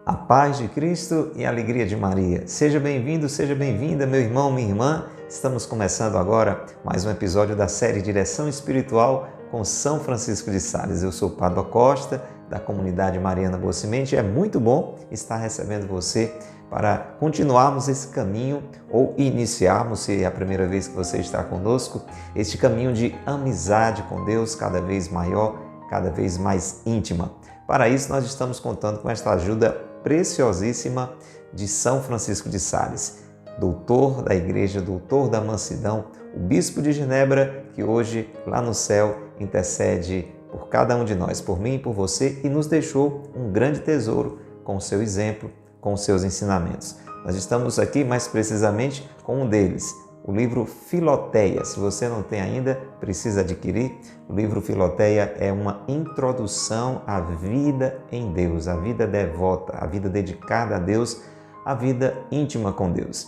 A paz de Cristo e a alegria de Maria. Seja bem-vindo, seja bem-vinda, meu irmão, minha irmã. Estamos começando agora mais um episódio da série Direção Espiritual com São Francisco de Sales. Eu sou o Padre Costa, da comunidade Mariana Boa Semente. É muito bom estar recebendo você para continuarmos esse caminho ou iniciarmos, se é a primeira vez que você está conosco, este caminho de amizade com Deus cada vez maior, cada vez mais íntima. Para isso, nós estamos contando com esta ajuda preciosíssima de São Francisco de Sales, doutor da Igreja, doutor da Mansidão, o Bispo de Genebra, que hoje, lá no céu, intercede por cada um de nós, por mim e por você, e nos deixou um grande tesouro com o seu exemplo, com os seus ensinamentos. Nós estamos aqui, mais precisamente, com um deles, o livro Filoteia. Se você não tem ainda, precisa adquirir. O livro Filoteia é uma introdução à vida em Deus, a vida devota, a vida dedicada a Deus, a vida íntima com Deus.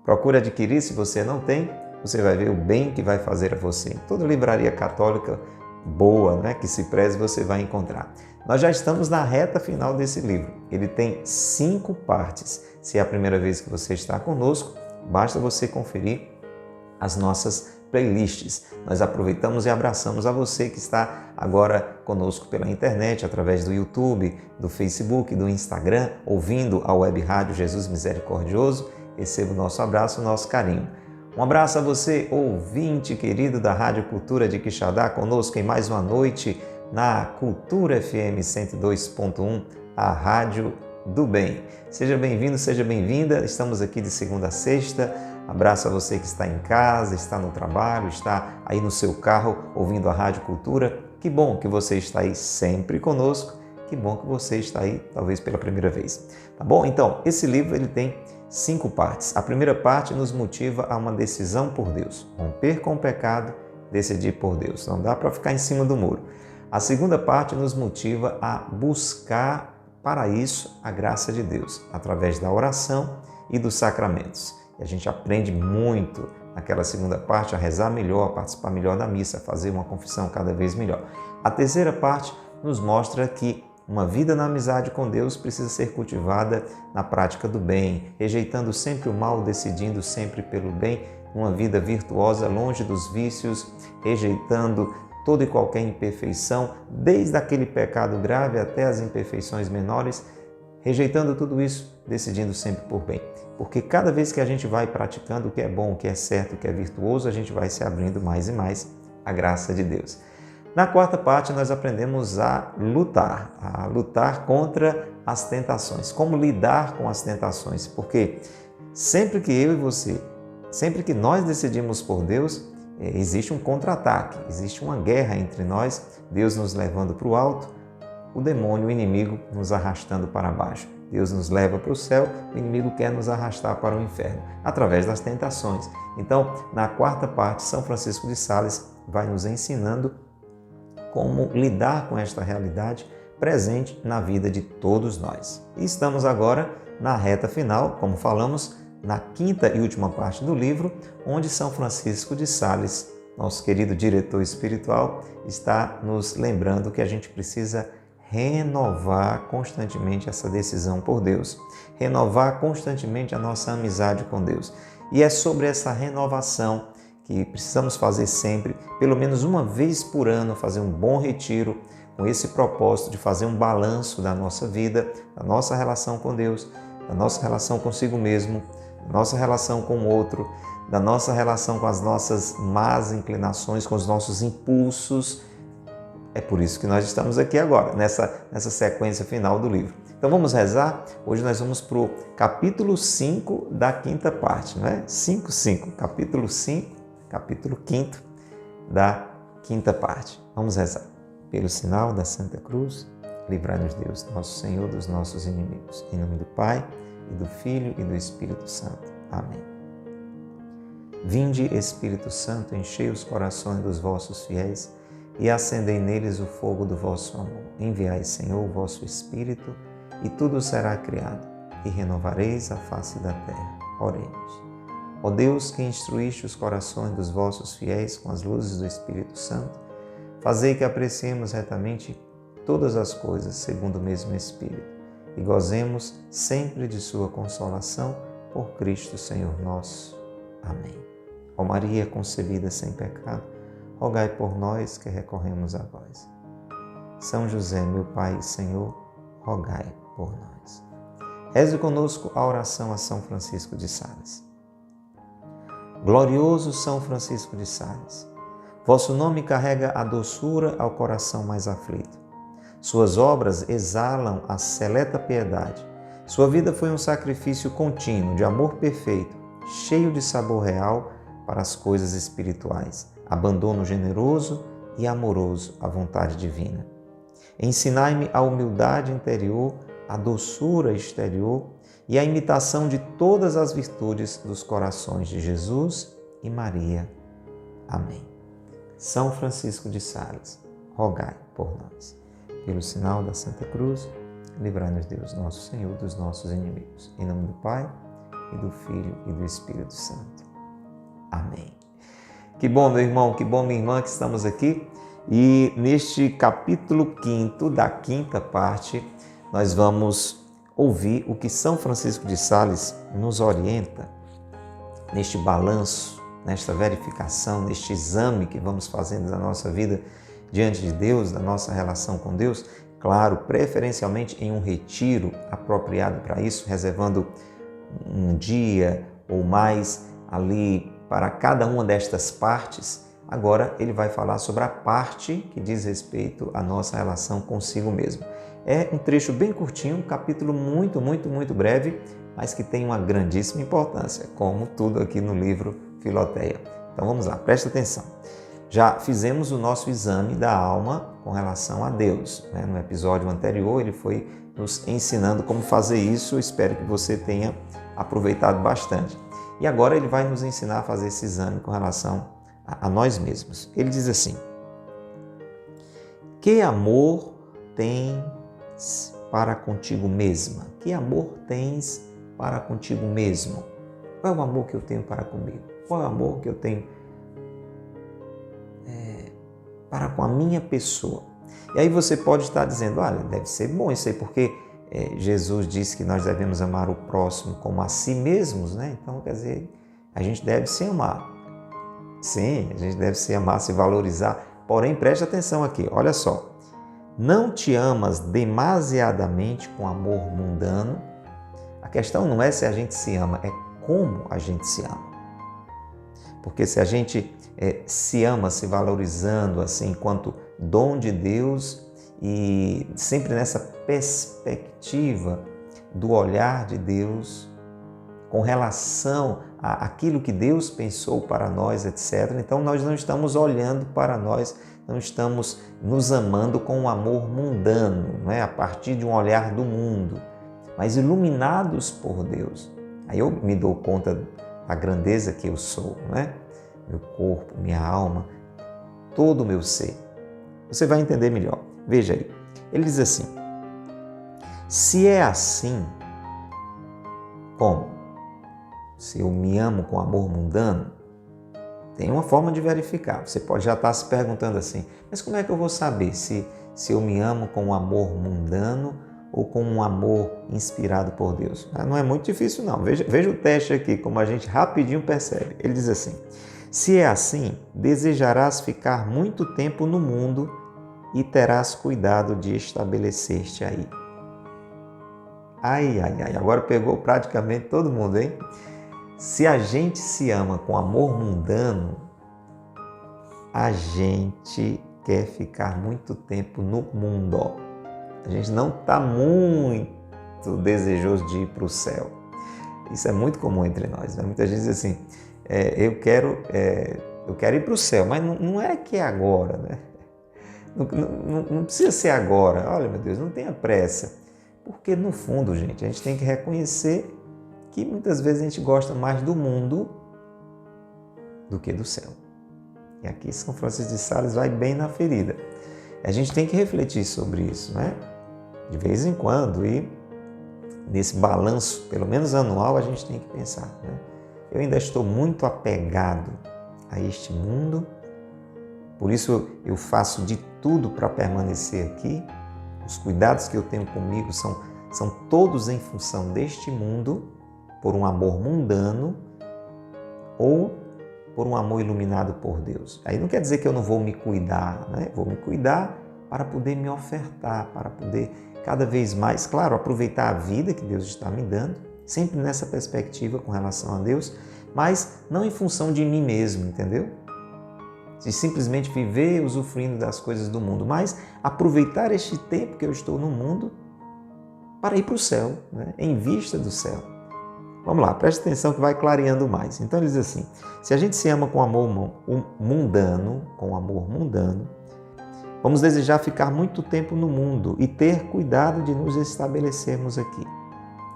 Procure adquirir, se você não tem, você vai ver o bem que vai fazer a você. Em toda livraria católica boa, né, que se preze, você vai encontrar. Nós já estamos na reta final desse livro. Ele tem 5 partes. Se é a primeira vez que você está conosco, basta você conferir as nossas playlists. Nós aproveitamos e abraçamos a você que está agora conosco pela internet, através do YouTube, do Facebook, do Instagram, ouvindo a web rádio Jesus Misericordioso. Receba o nosso abraço, o nosso carinho. Um abraço a você, ouvinte querido da Rádio Cultura de Quixadá, conosco em mais uma noite na Cultura FM 102.1, a Rádio do Bem. Seja bem-vindo, seja bem-vinda. Estamos aqui de segunda a sexta. Abraço a você que está em casa, está no trabalho, está aí no seu carro ouvindo a Rádio Cultura. Que bom que você está aí sempre conosco. Que bom que você está aí, talvez pela primeira vez. Tá bom? Então, esse livro ele tem 5 partes. A primeira parte nos motiva a uma decisão por Deus. Romper com o pecado, decidir por Deus. Não dá para ficar em cima do muro. A segunda parte nos motiva a buscar para isso a graça de Deus, através da oração e dos sacramentos. E a gente aprende muito naquela segunda parte a rezar melhor, a participar melhor da missa, a fazer uma confissão cada vez melhor. A terceira parte nos mostra que uma vida na amizade com Deus precisa ser cultivada na prática do bem, rejeitando sempre o mal, decidindo sempre pelo bem, uma vida virtuosa, longe dos vícios, rejeitando toda e qualquer imperfeição, desde aquele pecado grave até as imperfeições menores, rejeitando tudo isso, decidindo sempre por bem. Porque cada vez que a gente vai praticando o que é bom, o que é certo, o que é virtuoso, a gente vai se abrindo mais e mais à graça de Deus. Na quarta parte, nós aprendemos a lutar contra as tentações. Como lidar com as tentações? Porque sempre que eu e você, sempre que nós decidimos por Deus, existe um contra-ataque, existe uma guerra entre nós, Deus nos levando para o alto, o demônio, o inimigo, nos arrastando para baixo. Deus nos leva para o céu, o inimigo quer nos arrastar para o inferno, através das tentações. Então, na quarta parte, São Francisco de Sales vai nos ensinando como lidar com esta realidade presente na vida de todos nós. E estamos agora na reta final, como falamos, na quinta e última parte do livro, onde São Francisco de Sales, nosso querido diretor espiritual, está nos lembrando que a gente precisa renovar constantemente essa decisão por Deus, renovar constantemente a nossa amizade com Deus. E é sobre essa renovação que precisamos fazer sempre, pelo menos uma vez por ano, fazer um bom retiro, com esse propósito de fazer um balanço da nossa vida, da nossa relação com Deus, da nossa relação consigo mesmo, da nossa relação com o outro, da nossa relação com as nossas más inclinações, com os nossos impulsos. É por isso que nós estamos aqui agora, nessa sequência final do livro. Então vamos rezar? Hoje nós vamos para o capítulo 5 da quinta parte, não é? 5, capítulo 5, capítulo 5 da quinta parte. Vamos rezar. Pelo sinal da Santa Cruz, livrai-nos Deus, nosso Senhor, dos nossos inimigos. Em nome do Pai, e do Filho e do Espírito Santo. Amém. Vinde, Espírito Santo, enchei os corações dos vossos fiéis e acendei neles o fogo do vosso amor. Enviai, Senhor, o vosso Espírito, e tudo será criado, e renovareis a face da terra. Oremos. Ó Deus, que instruíste os corações dos vossos fiéis com as luzes do Espírito Santo, fazei que apreciemos retamente todas as coisas segundo o mesmo Espírito e gozemos sempre de sua consolação por Cristo Senhor nosso. Amém. Ó Maria concebida sem pecado, rogai por nós que recorremos a vós. São José, meu Pai e Senhor, rogai por nós. Reze conosco a oração a São Francisco de Sales. Glorioso São Francisco de Sales, vosso nome carrega a doçura ao coração mais aflito. Suas obras exalam a seleta piedade. Sua vida foi um sacrifício contínuo de amor perfeito, cheio de sabor real para as coisas espirituais, abandono generoso e amoroso à vontade divina. Ensinai-me a humildade interior, a doçura exterior e a imitação de todas as virtudes dos corações de Jesus e Maria. Amém. São Francisco de Sales, rogai por nós. Pelo sinal da Santa Cruz, livrai-nos Deus, nosso Senhor, dos nossos inimigos. Em nome do Pai, e do Filho e do Espírito Santo. Amém. Que bom, meu irmão, que bom, minha irmã, que estamos aqui. E neste capítulo 5º da quinta parte, nós vamos ouvir o que São Francisco de Sales nos orienta neste balanço, nesta verificação, neste exame que vamos fazendo da nossa vida diante de Deus, da nossa relação com Deus. Claro, preferencialmente em um retiro apropriado para isso, reservando um dia ou mais ali para cada uma destas partes. Agora ele vai falar sobre a parte que diz respeito à nossa relação consigo mesmo. É um trecho bem curtinho, um capítulo muito breve, mas que tem uma grandíssima importância, como tudo aqui no livro Filoteia. Então vamos lá, presta atenção. Já fizemos o nosso exame da alma com relação a Deus, né? No episódio anterior ele foi nos ensinando como fazer isso. Eu espero que você tenha aproveitado bastante. E agora ele vai nos ensinar a fazer esse exame com relação a nós mesmos. Ele diz assim: que amor tens para contigo mesma? Que amor tens para contigo mesmo? Qual é o amor que eu tenho para comigo? Qual é o amor que eu tenho para com a minha pessoa? E aí você pode estar dizendo, olha, deve ser bom isso aí, porque Jesus disse que nós devemos amar o próximo como a si mesmos, né? Então, quer dizer, a gente deve se amar. Sim, a gente deve se amar, se valorizar. Porém, preste atenção aqui, olha só. Não te amas demasiadamente com amor mundano. A questão não é se a gente se ama, é como a gente se ama. Porque se a gente se ama se valorizando assim enquanto dom de Deus e sempre nessa perspectiva do olhar de Deus com relação àquilo que Deus pensou para nós, etc. Então nós não estamos olhando para nós, não estamos nos amando com um amor mundano, não é? A partir de um olhar do mundo, mas iluminados por Deus. Aí eu me dou conta da grandeza que eu sou, não é? Meu corpo, minha alma, todo o meu ser. Você vai entender melhor. Veja aí. Ele diz assim: se é assim, como? Se eu me amo com amor mundano, tem uma forma de verificar. Você pode já estar se perguntando assim, mas como é que eu vou saber se eu me amo com um amor mundano ou com um amor inspirado por Deus? Não é muito difícil não. Veja o teste aqui, como a gente rapidinho percebe. Ele diz assim: se é assim, desejarás ficar muito tempo no mundo e terás cuidado de estabelecer-te aí. Ai, agora pegou praticamente todo mundo, hein? Se a gente se ama com amor mundano, a gente quer ficar muito tempo no mundo. A gente não está muito desejoso de ir para o céu. Isso é muito comum entre nós, né? Muita gente diz assim, eu quero ir para o céu, mas não é que é agora, né? Não precisa ser agora. Olha, meu Deus, não tenha pressa. Porque, no fundo, gente, a gente tem que reconhecer que muitas vezes a gente gosta mais do mundo do que do céu. E aqui São Francisco de Sales vai bem na ferida. A gente tem que refletir sobre isso, né? De vez em quando, e nesse balanço, pelo menos anual, a gente tem que pensar, né? Eu ainda estou muito apegado a este mundo, por isso eu faço de tudo para permanecer aqui. Os cuidados que eu tenho comigo são são todos em função deste mundo, por um amor mundano ou por um amor iluminado por Deus. Aí não quer dizer que eu não vou me cuidar, né? Vou me cuidar para poder me ofertar, para poder cada vez mais, claro, aproveitar a vida que Deus está me dando, sempre nessa perspectiva com relação a Deus, mas não em função de mim mesmo, entendeu? De simplesmente viver usufruindo das coisas do mundo, mas aproveitar este tempo que eu estou no mundo para ir para o céu, né? Em vista do céu. Vamos lá, preste atenção que vai clareando mais. Então ele diz assim, se a gente se ama com amor mundano, vamos desejar ficar muito tempo no mundo e ter cuidado de nos estabelecermos aqui.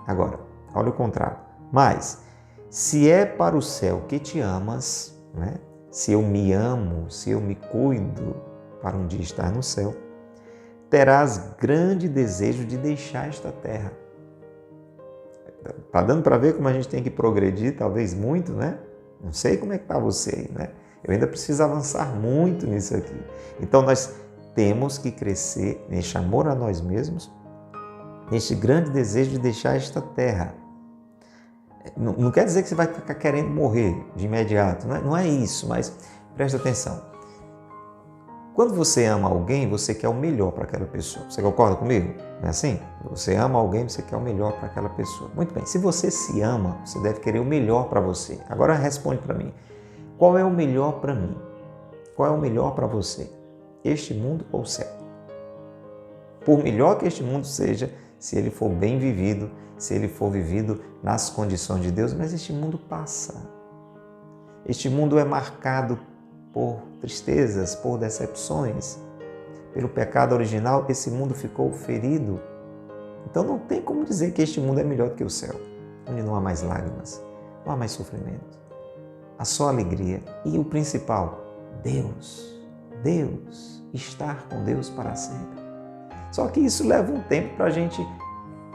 Agora, olha o contrário. Mas, se é para o céu que te amas, né? Se eu me amo, se eu me cuido para um dia estar no céu, terás grande desejo de deixar esta terra. Está dando para ver como a gente tem que progredir, talvez muito, né? Não sei como é que está você aí, né? Eu ainda preciso avançar muito nisso aqui. Então, nós temos que crescer neste amor a nós mesmos, neste grande desejo de deixar esta terra. Não quer dizer que você vai ficar querendo morrer de imediato, não é isso, mas presta atenção. Quando você ama alguém, você quer o melhor para aquela pessoa. Você concorda comigo? Não é assim? Você ama alguém, você quer o melhor para aquela pessoa. Muito bem, se você se ama, você deve querer o melhor para você. Agora responde para mim. Qual é o melhor para mim? Qual é o melhor para você? Este mundo ou o céu? Por melhor que este mundo seja, se ele for bem vivido, se ele for vivido nas condições de Deus, mas este mundo passa. Este mundo é marcado por tristezas, por decepções. Pelo pecado original, esse mundo ficou ferido. Então não tem como dizer que este mundo é melhor do que o céu, onde não há mais lágrimas, não há mais sofrimento. Há só alegria. E o principal, Deus. Deus. Estar com Deus para sempre. Só que isso leva um tempo para a gente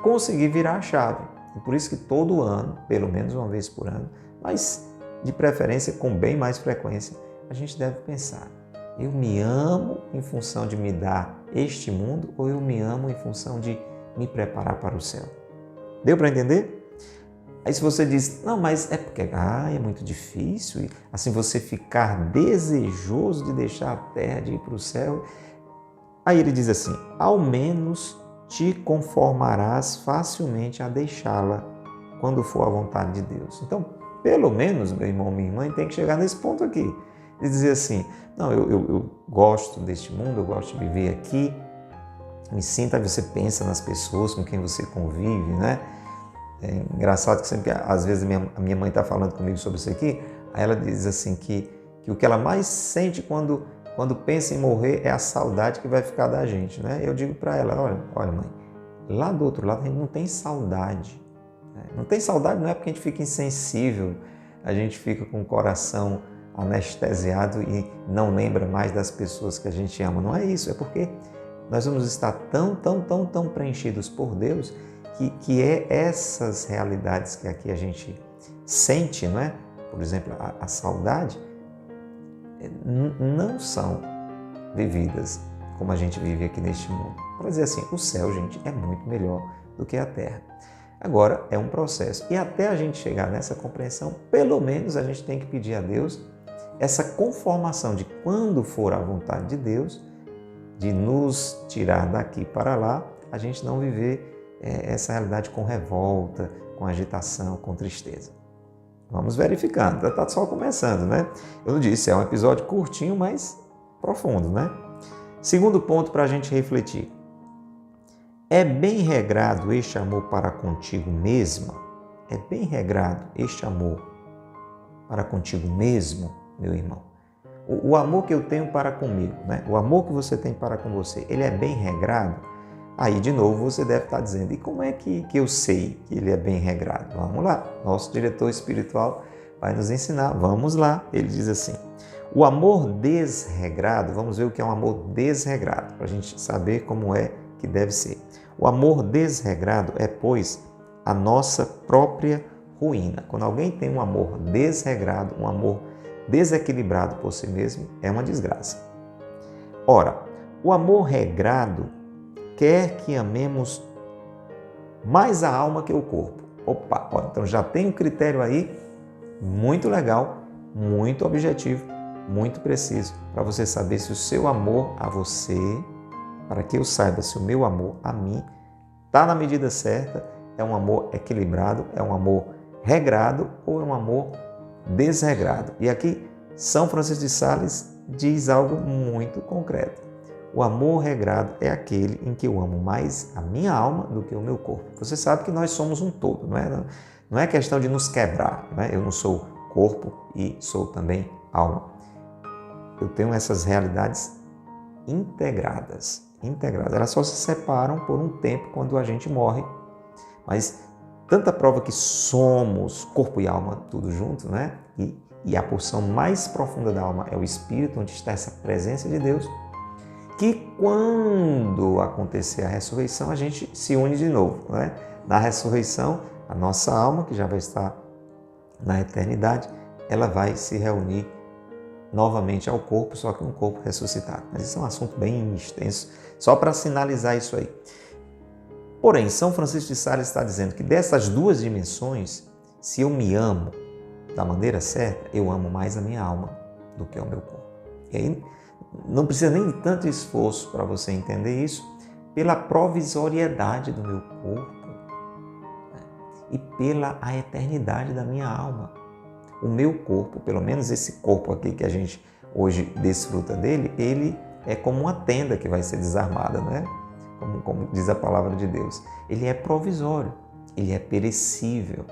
conseguir virar a chave. E por isso que todo ano, pelo menos uma vez por ano, mas de preferência com bem mais frequência, a gente deve pensar, eu me amo em função de me dar este mundo ou eu me amo em função de me preparar para o céu? Deu para entender? Aí se você diz, não, mas é porque é muito difícil, e assim você ficar desejoso de deixar a terra, de ir para o céu. Aí ele diz assim, ao menos te conformarás facilmente a deixá-la quando for a vontade de Deus. Então, pelo menos, meu irmão, minha irmã, tem que chegar nesse ponto aqui. E dizer assim, não, eu gosto deste mundo, eu gosto de viver aqui, me sinta, aí você pensa nas pessoas com quem você convive, né? É engraçado que sempre, às vezes a minha mãe está falando comigo sobre isso aqui, aí ela diz assim que o que ela mais sente quando pensa em morrer é a saudade que vai ficar da gente, né? Eu digo para ela, olha mãe, lá do outro lado a gente não tem saudade. Né? Não tem saudade não é porque a gente fica insensível, a gente fica com o coração anestesiado e não lembra mais das pessoas que a gente ama. Não é isso, é porque nós vamos estar tão preenchidos por Deus que é essas realidades que aqui a gente sente, não é? Por exemplo, a saudade, não são vividas como a gente vive aqui neste mundo. Para dizer assim, o céu, gente, é muito melhor do que a terra. Agora, é um processo. E até a gente chegar nessa compreensão, pelo menos a gente tem que pedir a Deus essa conformação de quando for a vontade de Deus, de nos tirar daqui para lá, a gente não viver essa realidade com revolta, com agitação, com tristeza. Vamos verificando, está só começando, né? Eu disse, é um episódio curtinho, mas profundo, né? Segundo ponto para a gente refletir. É bem regrado este amor para contigo mesma? É bem regrado este amor para contigo mesmo, meu irmão? O amor que eu tenho para comigo, né? O amor que você tem para com você, ele é bem regrado? Aí, de novo, você deve estar dizendo, e como é que eu sei que ele é bem regrado? Vamos lá, nosso diretor espiritual vai nos ensinar. Vamos lá, ele diz assim, o amor desregrado, vamos ver o que é um amor desregrado, para a gente saber como é que deve ser. O amor desregrado é, pois, a nossa própria ruína. Quando alguém tem um amor desregrado, um amor desequilibrado por si mesmo, é uma desgraça. Ora, o amor regrado quer que amemos mais a alma que o corpo. Opa, ó, então já tem um critério aí muito legal, muito objetivo, muito preciso, para você saber se o seu amor a você, para que eu saiba se o meu amor a mim está na medida certa, é um amor equilibrado, é um amor regrado ou é um amor desregrado. E aqui São Francisco de Sales diz algo muito concreto. O amor regrado é aquele em que eu amo mais a minha alma do que o meu corpo. Você sabe que nós somos um todo, não é questão de nos quebrar, não é? Eu não sou corpo e sou também alma. Eu tenho essas realidades integradas. Elas só se separam por um tempo quando a gente morre, mas tanta prova que somos corpo e alma tudo junto, né? E a porção mais profunda da alma é o espírito, onde está essa presença de Deus, que quando acontecer a ressurreição, a gente se une de novo, né? Na ressurreição, a nossa alma, que já vai estar na eternidade, ela vai se reunir novamente ao corpo, só que um corpo ressuscitado. Mas isso é um assunto bem extenso, só para sinalizar isso aí. Porém, São Francisco de Sales está dizendo que dessas duas dimensões, se eu me amo da maneira certa, eu amo mais a minha alma do que o meu corpo. E aí não precisa nem de tanto esforço para você entender isso, pela provisoriedade do meu corpo, né? E pela a eternidade da minha alma. O meu corpo, pelo menos esse corpo aqui que a gente hoje desfruta dele, ele é como uma tenda que vai ser desarmada, né? Como diz a palavra de Deus. Ele é provisório, ele é perecível,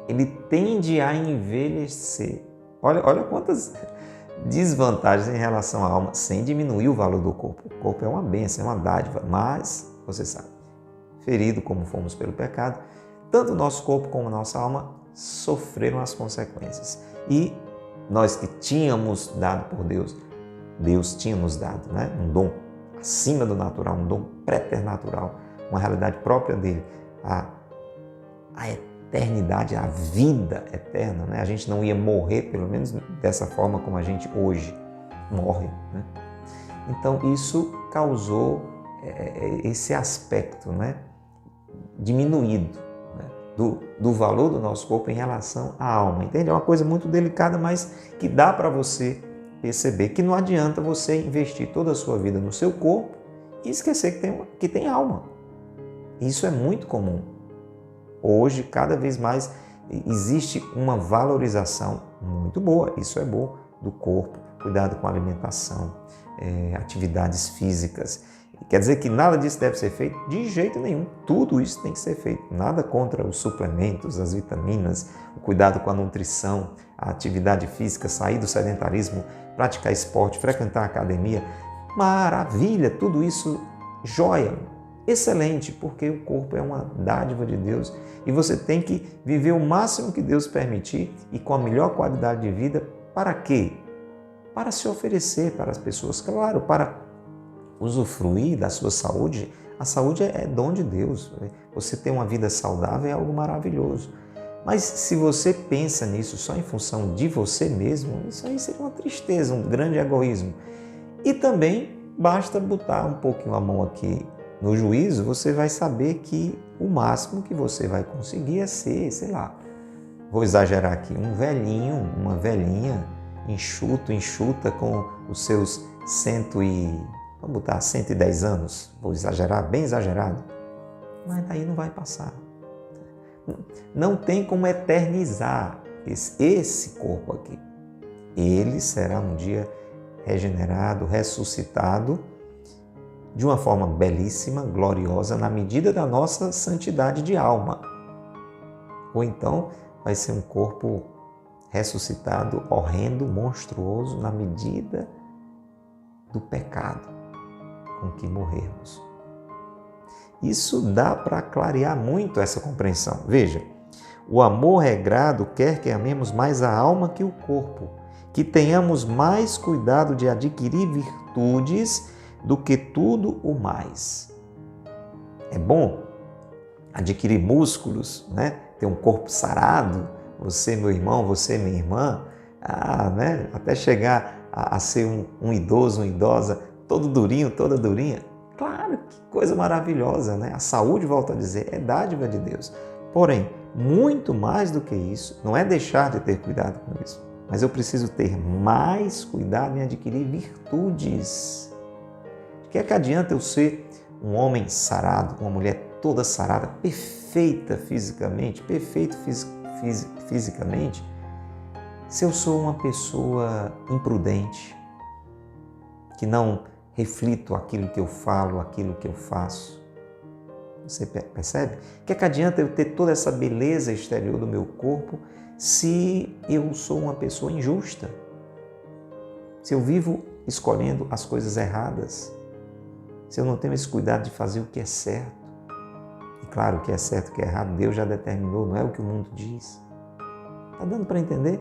ele tende a envelhecer. Olha quantas desvantagens em relação à alma, sem diminuir o valor do corpo. O corpo é uma bênção, é uma dádiva, mas, você sabe, ferido como fomos pelo pecado, tanto o nosso corpo como a nossa alma sofreram as consequências. E nós que tínhamos dado por Deus, Deus tinha nos dado, né? Um dom acima do natural, um dom preternatural, uma realidade própria dele, a eternidade, a vida eterna, né? A gente não ia morrer, pelo menos dessa forma como a gente hoje morre, né? Então isso causou esse aspecto, né? Diminuído, né? Do valor do nosso corpo em relação à alma, entende? É uma coisa muito delicada, mas que dá para você perceber que não adianta você investir toda a sua vida no seu corpo e esquecer que tem alma. Isso é muito comum. Hoje, cada vez mais, existe uma valorização muito boa, isso é bom, do corpo, cuidado com a alimentação, atividades físicas. Quer dizer que nada disso deve ser feito? De jeito nenhum. Tudo isso tem que ser feito. Nada contra os suplementos, as vitaminas, o cuidado com a nutrição, a atividade física, sair do sedentarismo, praticar esporte, frequentar a academia. Maravilha! Tudo isso, joia! Excelente, porque o corpo é uma dádiva de Deus e você tem que viver o máximo que Deus permitir e com a melhor qualidade de vida. Para quê? Para se oferecer para as pessoas, claro, para usufruir da sua saúde. A saúde é dom de Deus. Você ter uma vida saudável é algo maravilhoso. Mas se você pensa nisso só em função de você mesmo, isso aí seria uma tristeza, um grande egoísmo. E também basta botar um pouquinho a mão aqui no juízo, você vai saber que o máximo que você vai conseguir é ser, sei lá, vou exagerar aqui, um velhinho, uma velhinha, enxuta com os seus 110 anos, vou exagerar, bem exagerado, mas daí não vai passar. Não tem como eternizar esse corpo aqui. Ele será um dia regenerado, ressuscitado, de uma forma belíssima, gloriosa, na medida da nossa santidade de alma. Ou então vai ser um corpo ressuscitado, horrendo, monstruoso, na medida do pecado com que morrermos. Isso dá para clarear muito essa compreensão. Veja, o amor regrado quer que amemos mais a alma que o corpo, que tenhamos mais cuidado de adquirir virtudes do que tudo o mais. É bom adquirir músculos, né? Ter um corpo sarado, você, meu irmão, você, minha irmã, né? Até chegar a ser um idoso, uma idosa, todo durinho, toda durinha. Claro, que coisa maravilhosa, né? A saúde, volto a dizer, é dádiva de Deus. Porém, muito mais do que isso, não é deixar de ter cuidado com isso, mas eu preciso ter mais cuidado em adquirir virtudes. De que adianta eu ser um homem sarado, uma mulher toda sarada, perfeita fisicamente, fisicamente, se eu sou uma pessoa imprudente, que não reflito aquilo que eu falo, aquilo que eu faço? Você percebe? Que adianta eu ter toda essa beleza exterior do meu corpo se eu sou uma pessoa injusta? Se eu vivo escolhendo as coisas erradas? Se eu não tenho esse cuidado de fazer o que é certo? E claro, o que é certo e o que é errado, Deus já determinou, não é o que o mundo diz. Está dando para entender?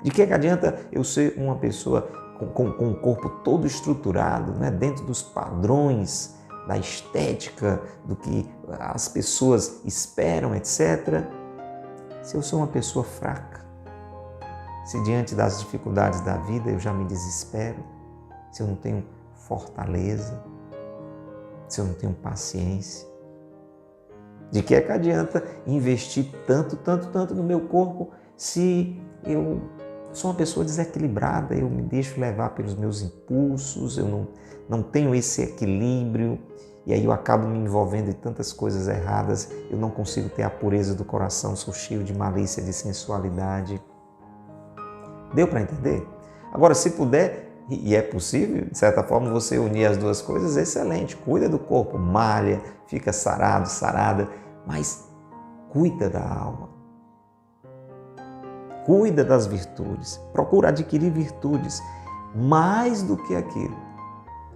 De que adianta eu ser uma pessoa com o corpo todo estruturado, né, dentro dos padrões da estética, do que as pessoas esperam, etc. Se eu sou uma pessoa fraca, se diante das dificuldades da vida eu já me desespero, se eu não tenho fortaleza, se eu não tenho paciência, de que adianta investir tanto no meu corpo se eu sou uma pessoa desequilibrada, eu me deixo levar pelos meus impulsos, eu não tenho esse equilíbrio e aí eu acabo me envolvendo em tantas coisas erradas, eu não consigo ter a pureza do coração, sou cheio de malícia, de sensualidade. Deu para entender? Agora, se puder, e é possível, de certa forma, você unir as duas coisas, excelente. Cuida do corpo, malha, fica sarado, sarada, mas cuida da alma. Cuida das virtudes, procura adquirir virtudes, mais do que aquilo.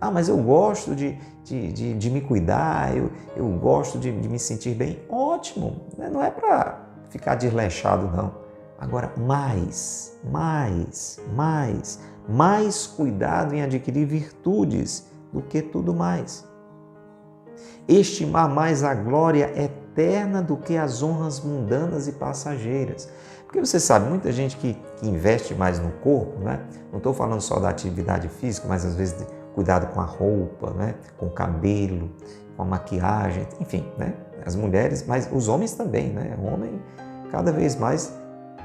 Ah, mas eu gosto de me cuidar, eu gosto de me sentir bem. Ótimo, não é para ficar desleixado, não. Agora, mais cuidado em adquirir virtudes do que tudo mais. Estimar mais a glória eterna do que as honras mundanas e passageiras. Porque você sabe, muita gente que investe mais no corpo, né? Não estou falando só da atividade física, mas às vezes de cuidado com a roupa, né? Com o cabelo, com a maquiagem, enfim, né? As mulheres, mas os homens também, né? O homem cada vez mais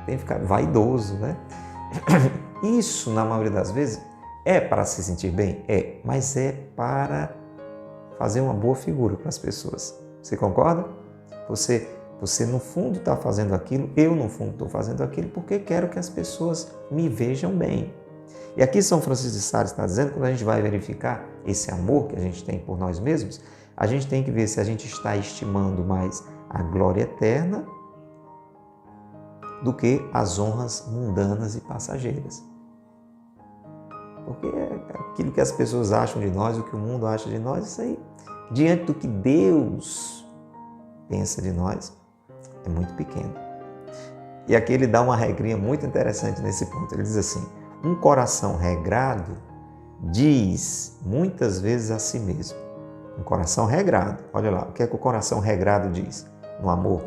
tem que ficar vaidoso, né? Isso, na maioria das vezes, é para se sentir bem? É, mas é para fazer uma boa figura para as pessoas. Você concorda? Você no fundo está fazendo aquilo, eu no fundo estou fazendo aquilo porque quero que as pessoas me vejam bem. E aqui São Francisco de Sales está dizendo que quando a gente vai verificar esse amor que a gente tem por nós mesmos, a gente tem que ver se a gente está estimando mais a glória eterna do que as honras mundanas e passageiras. Porque é aquilo que as pessoas acham de nós, o que o mundo acha de nós, isso aí, diante do que Deus pensa de nós, é muito pequeno. E aqui ele dá uma regrinha muito interessante nesse ponto. Ele diz assim, um coração regrado diz muitas vezes a si mesmo. Um coração regrado, olha lá, o que é que o coração regrado diz no amor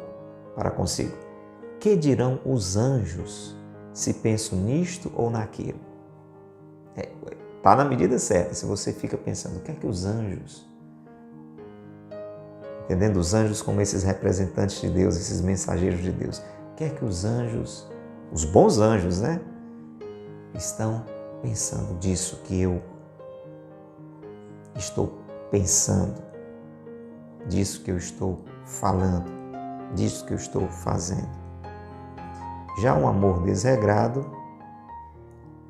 para consigo? Que dirão os anjos se penso nisto ou naquilo? Está na medida certa, se você fica pensando, o que é que os anjos, entendendo os anjos como esses representantes de Deus, esses mensageiros de Deus, o que é que os anjos, os bons anjos, né, estão pensando disso que eu estou pensando, disso que eu estou falando, disso que eu estou fazendo. Já um amor desregrado,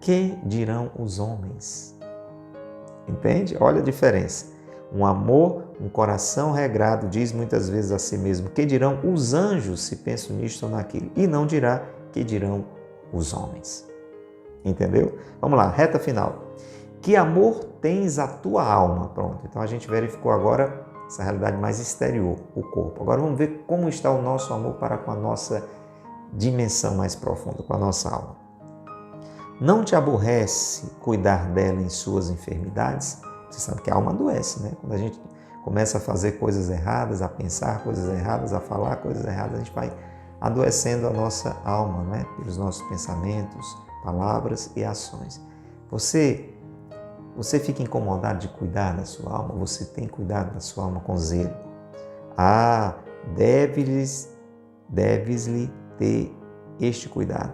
que dirão os homens? Entende? Olha a diferença. Um amor, um coração regrado diz muitas vezes a si mesmo, que dirão os anjos se penso nisto ou naquilo? E não dirá, que dirão os homens. Entendeu? Vamos lá, reta final. Que amor tens a tua alma? Pronto, então a gente verificou agora essa realidade mais exterior, o corpo. Agora vamos ver como está o nosso amor para com a nossa dimensão mais profunda, com a nossa alma. Não te aborrece cuidar dela em suas enfermidades? Você sabe que a alma adoece, né? Quando a gente começa a fazer coisas erradas, a pensar coisas erradas, a falar coisas erradas, a gente vai adoecendo a nossa alma, né? Pelos nossos pensamentos, palavras e ações. Você Você fica incomodado de cuidar da sua alma? Você tem cuidado da sua alma com zelo? Deves-lhe ter este cuidado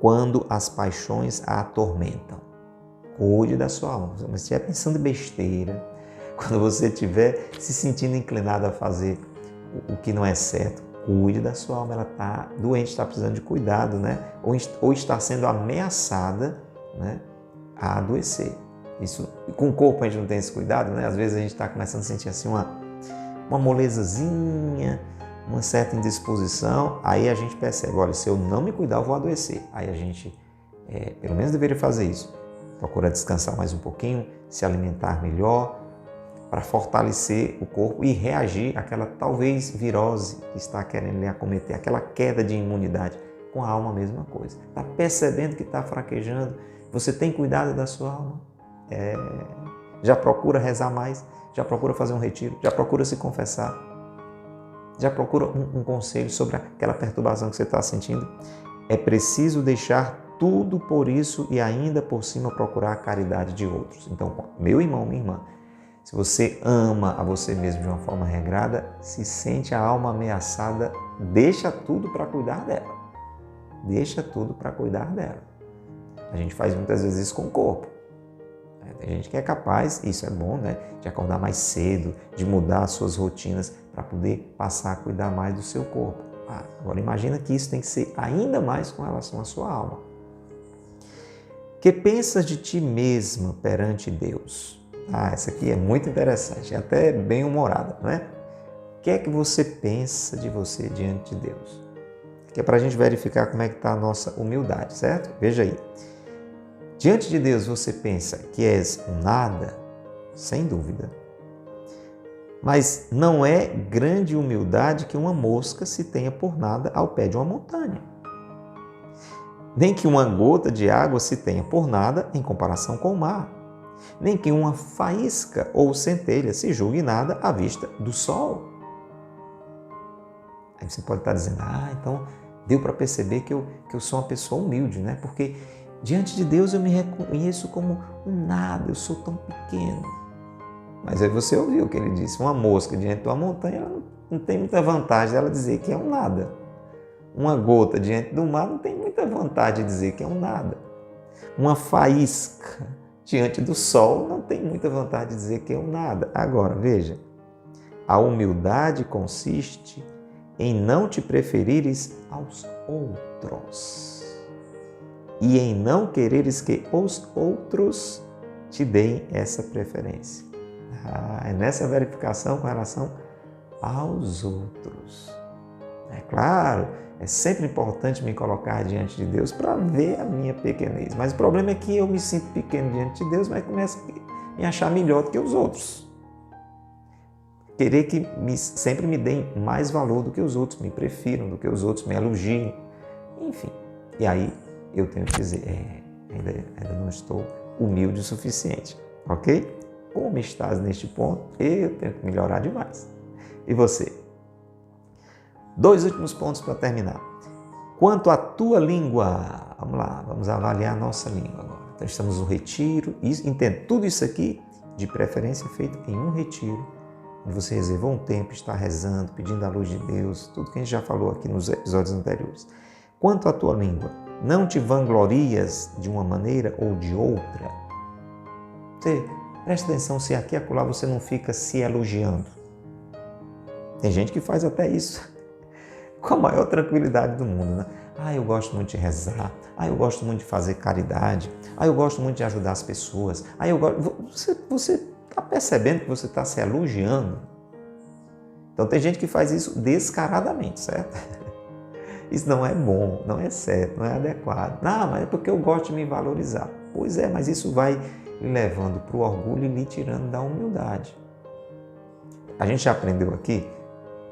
quando as paixões a atormentam. Cuide da sua alma. Mas se estiver pensando em besteira, quando você estiver se sentindo inclinado a fazer o que não é certo, cuide da sua alma. Ela está doente, está precisando de cuidado, né? Ou está sendo ameaçada, né, a adoecer. Isso, com o corpo a gente não tem esse cuidado, né? Às vezes a gente está começando a sentir assim uma molezazinha, uma certa indisposição, aí a gente percebe, olha, se eu não me cuidar eu vou adoecer. Aí a gente, pelo menos deveria fazer isso, procurar descansar mais um pouquinho, se alimentar melhor, para fortalecer o corpo e reagir àquela talvez virose que está querendo lhe acometer, aquela queda de imunidade. Com a alma a mesma coisa. Está percebendo que está fraquejando? Você tem cuidado da sua alma? Já procura rezar mais? Já procura fazer um retiro? Já procura se confessar? Já procura um conselho sobre aquela perturbação que você está sentindo? É preciso deixar tudo por isso e ainda por cima procurar a caridade de outros. Então, meu irmão, minha irmã, se você ama a você mesmo de uma forma regrada, se sente a alma ameaçada, deixa tudo para cuidar dela. Deixa tudo para cuidar dela. A gente faz muitas vezes isso com o corpo. Tem gente que é capaz, isso é bom, né, de acordar mais cedo, de mudar as suas rotinas para poder passar a cuidar mais do seu corpo. Agora imagina que isso tem que ser ainda mais com relação à sua alma. Que pensas de ti mesma perante Deus? Essa aqui é muito interessante, é até bem humorada, não é? O que é que você pensa de você diante de Deus? Que é para a gente verificar como é que está a nossa humildade, certo? Veja aí. Diante de Deus você pensa que és um nada? Sem dúvida. Mas não é grande humildade que uma mosca se tenha por nada ao pé de uma montanha. Nem que uma gota de água se tenha por nada em comparação com o mar. Nem que uma faísca ou centelha se julgue nada à vista do sol. Aí você pode estar dizendo, então deu para perceber que eu sou uma pessoa humilde, né? Porque diante de Deus eu me reconheço como um nada, eu sou tão pequeno. Mas aí você ouviu o que ele disse, uma mosca diante de uma montanha, ela não tem muita vantagem dela dizer que é um nada. Uma gota diante do mar não tem muita vantagem de dizer que é um nada. Uma faísca diante do sol não tem muita vantagem de dizer que é um nada. Agora, veja, a humildade consiste em não te preferires aos outros e em não quereres que os outros te deem essa preferência. É nessa verificação com relação aos outros. É claro, é sempre importante me colocar diante de Deus para ver a minha pequenez. Mas o problema é que eu me sinto pequeno diante de Deus, mas começo a me achar melhor do que os outros. Querer que sempre me deem mais valor do que os outros, me prefiram, do que os outros me elogiem. Enfim, e aí eu tenho que dizer, ainda não estou humilde o suficiente, ok? Como estás neste ponto, eu tenho que melhorar demais. E você? 2 últimos pontos para terminar. Quanto à tua língua, vamos lá, vamos avaliar a nossa língua agora. Então estamos no retiro, entende? Tudo isso aqui, de preferência, feito em um retiro, onde você reservou um tempo, está rezando, pedindo a luz de Deus, tudo que a gente já falou aqui nos episódios anteriores. Quanto à tua língua, não te vanglorias de uma maneira ou de outra? Você presta atenção se aqui e acolá você não fica se elogiando. Tem gente que faz até isso com a maior tranquilidade do mundo, né? Eu gosto muito de rezar. Eu gosto muito de fazer caridade. Eu gosto muito de ajudar as pessoas. Você está percebendo que você está se elogiando? Então tem gente que faz isso descaradamente, certo? Isso não é bom, não é certo, não é adequado. Mas é porque eu gosto de me valorizar. Pois é, mas isso vai lhe levando para o orgulho e lhe tirando da humildade. A gente já aprendeu aqui,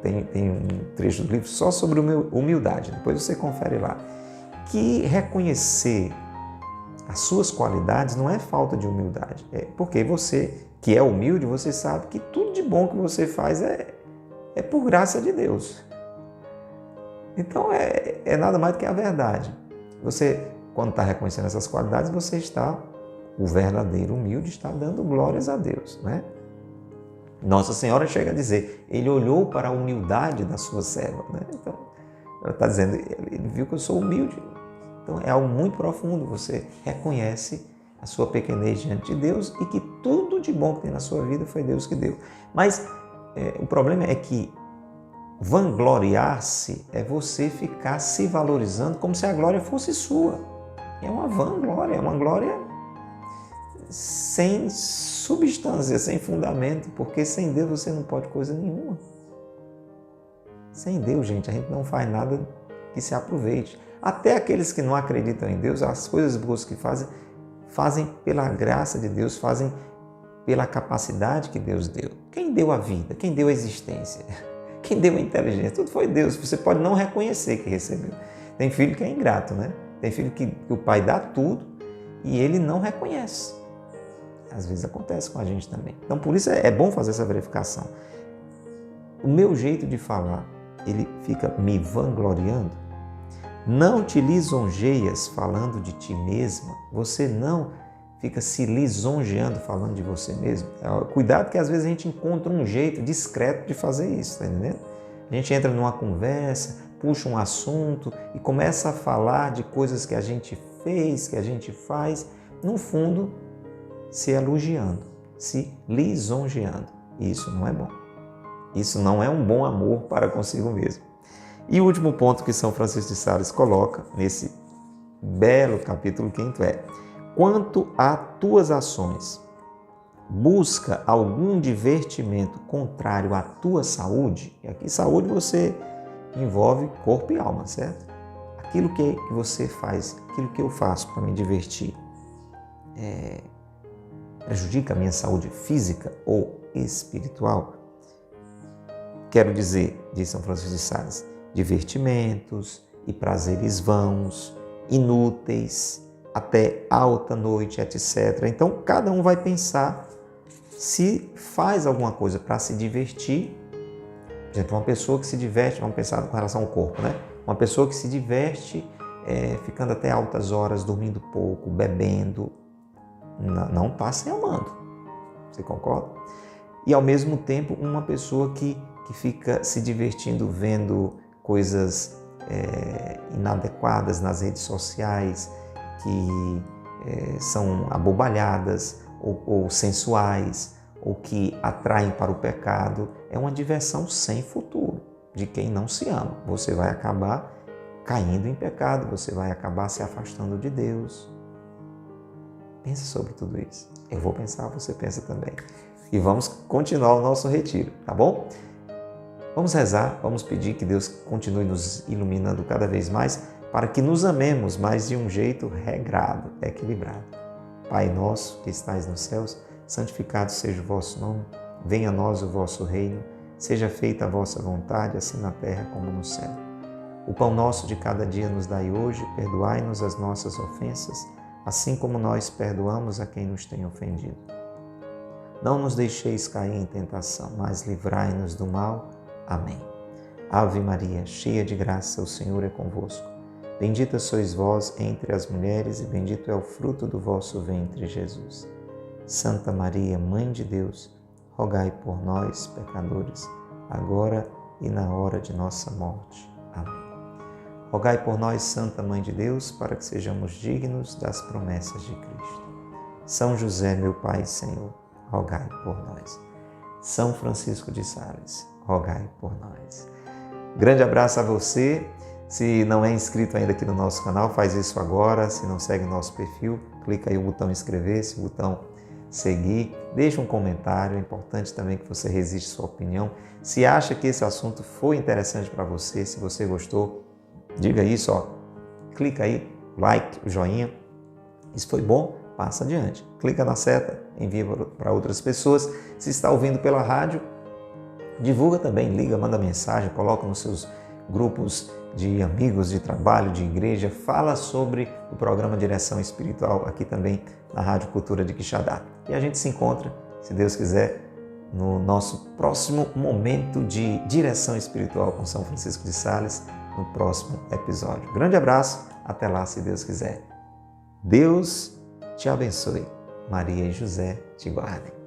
tem um trecho do livro só sobre humildade, depois você confere lá, que reconhecer as suas qualidades não é falta de humildade, é porque você, que é humilde, você sabe que tudo de bom que você faz é por graça de Deus. Então é nada mais do que a verdade. Você, quando está reconhecendo essas qualidades, você está O verdadeiro humilde está dando glórias a Deus, né? Nossa Senhora chega a dizer, ele olhou para a humildade da sua serva, né? Então, ela está dizendo, ele viu que eu sou humilde. Então, é algo muito profundo, você reconhece a sua pequenez diante de Deus e que tudo de bom que tem na sua vida foi Deus que deu. Mas o problema é que vangloriar-se é você ficar se valorizando como se a glória fosse sua. É uma vanglória, é uma glória sem substância, sem fundamento, porque sem Deus você não pode coisa nenhuma. Sem Deus, gente, a gente não faz nada que se aproveite. Até aqueles que não acreditam em Deus, as coisas boas que fazem pela graça de Deus, fazem pela capacidade que Deus deu. Quem deu a vida? Quem deu a existência? Quem deu a inteligência? Tudo foi Deus. Você pode não reconhecer que recebeu. Tem filho que é ingrato, né? Tem filho que o pai dá tudo e ele não reconhece. Às vezes acontece com a gente também. Então, por isso é bom fazer essa verificação. O meu jeito de falar, ele fica me vangloriando? Não te lisonjeias falando de ti mesma. Você não fica se lisonjeando falando de você mesmo. Cuidado que às vezes a gente encontra um jeito discreto de fazer isso, tá entendendo? A gente entra numa conversa, puxa um assunto e começa a falar de coisas que a gente fez, que a gente faz, no fundo, se elogiando, se lisonjeando. E isso não é bom. Isso não é um bom amor para consigo mesmo. E o último ponto que São Francisco de Sales coloca nesse belo capítulo 5º é: quanto a tuas ações, busca algum divertimento contrário à tua saúde? E aqui saúde você envolve corpo e alma, certo? Aquilo que você faz, aquilo que eu faço para me divertir, prejudica a minha saúde física ou espiritual? Quero dizer, diz São Francisco de Sales, divertimentos e prazeres vãos, inúteis, até alta noite, etc. Então, cada um vai pensar se faz alguma coisa para se divertir. Por exemplo, uma pessoa que se diverte, vamos pensar com relação ao corpo, né? Uma pessoa que se diverte ficando até altas horas, dormindo pouco, bebendo, não está se amando. Você concorda? E, ao mesmo tempo, uma pessoa que fica se divertindo vendo coisas inadequadas nas redes sociais, que são abobalhadas ou sensuais, ou que atraem para o pecado, é uma diversão sem futuro de quem não se ama. Você vai acabar caindo em pecado, você vai acabar se afastando de Deus. Pensa sobre tudo isso. Eu vou pensar, você pensa também. E vamos continuar o nosso retiro, tá bom? Vamos rezar, vamos pedir que Deus continue nos iluminando cada vez mais para que nos amemos, mas de um jeito regrado, equilibrado. Pai nosso que estais nos céus, santificado seja o vosso nome, venha a nós o vosso reino, seja feita a vossa vontade, assim na terra como no céu. O pão nosso de cada dia nos dai hoje, perdoai-nos as nossas ofensas, assim como nós perdoamos a quem nos tem ofendido. Não nos deixeis cair em tentação, mas livrai-nos do mal. Amém. Ave Maria, cheia de graça, o Senhor é convosco. Bendita sois vós entre as mulheres e bendito é o fruto do vosso ventre, Jesus. Santa Maria, Mãe de Deus, rogai por nós, pecadores, agora e na hora de nossa morte. Amém. Rogai por nós, Santa Mãe de Deus, para que sejamos dignos das promessas de Cristo. São José, meu Pai e Senhor, rogai por nós. São Francisco de Sales, rogai por nós. Grande abraço a você. Se não é inscrito ainda aqui no nosso canal, faz isso agora. Se não segue o nosso perfil, clica aí o botão inscrever-se, o botão seguir. Deixa um comentário, é importante também que você registre sua opinião. Se acha que esse assunto foi interessante para você, se você gostou, diga isso, ó. Clica aí, like, joinha. Isso foi bom? Passa adiante. Clica na seta, envia para outras pessoas. Se está ouvindo pela rádio, divulga também, liga, manda mensagem, coloca nos seus grupos de amigos, de trabalho, de igreja, fala sobre o programa Direção Espiritual aqui também na Rádio Cultura de Quixadá. E a gente se encontra, se Deus quiser, no nosso próximo momento de Direção Espiritual com São Francisco de Sales, no próximo episódio. Grande abraço, até lá, se Deus quiser. Deus te abençoe. Maria e José te guardem.